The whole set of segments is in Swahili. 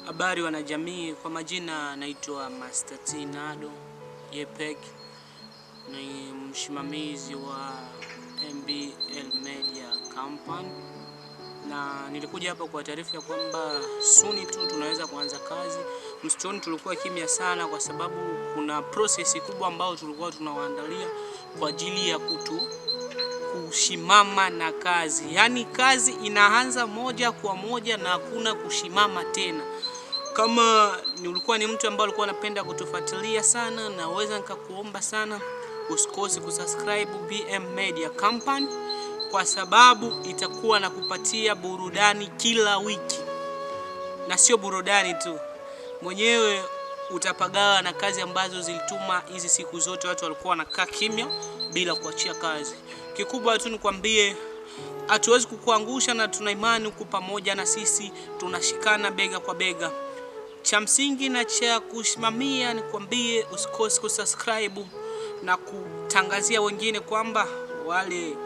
Habari wanajamii, kwa majina naitwa Master Tinado Yepek, ni msimamizi wa MBL Media Company, na nilikuja hapa kwa taarifa ya kwamba soon tu tunaweza kuanza kazi. Msitoni tulikuwa kimya sana kwa sababu kuna process kubwa ambayo tulikuwa tunawaandalia kwa ajili ya kushimama na kazi. Yaani kazi inaanza moja kwa moja na hakuna kushimama tena. Kama ulikuwa ni mtu ambaye alikuwa anapenda kutufuatilia sana, naweza nikakuomba sana usikose kusubscribe BM Media Company, kwa sababu itakuwa na kupatia burudani kila wiki. Na sio burudani tu, mwenyewe utapagawa na kazi ambazo zilituma hizi siku zote watu walikuwa wanakaa kimya bila kuachia kazi. Kikubwa tu nikwambie, hatuwezi kukuangusha na tuna imani uko pamoja na sisi, tunashikana bega kwa bega. Cha msingi na cha kusimamia nikwambie usikose kusubscribe na kutangazia wengine kwamba wale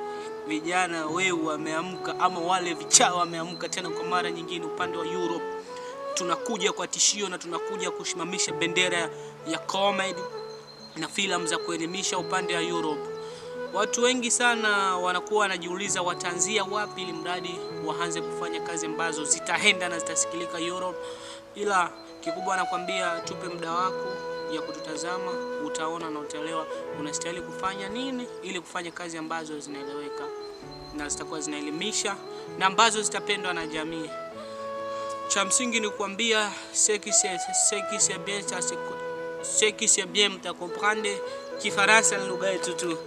vijana wewe wameamka, ama wale vichao wameamka tena kwa mara nyingine upande wa Europe. Tunakuja kwa tishio na tunakuja kusimamisha bendera ya comedy na filamu za kuelimisha upande wa Europe. Watu wengi sana wanakuwa wanajiuliza wataanzia wapi ili mradi waanze kufanya kazi ambazo zitaenda na zitasikilika Europe. Ila kikubwa nakwambia, tupe muda wako ya kututazama, utaona na utaelewa unastahili kufanya nini ili kufanya kazi ambazo zinaeleweka na zitakuwa zinaelimisha na ambazo zitapendwa na jamii. Cha msingi ni kuambia c'est bien, mta comprendre. Kifaransa ni lugha yetu tu.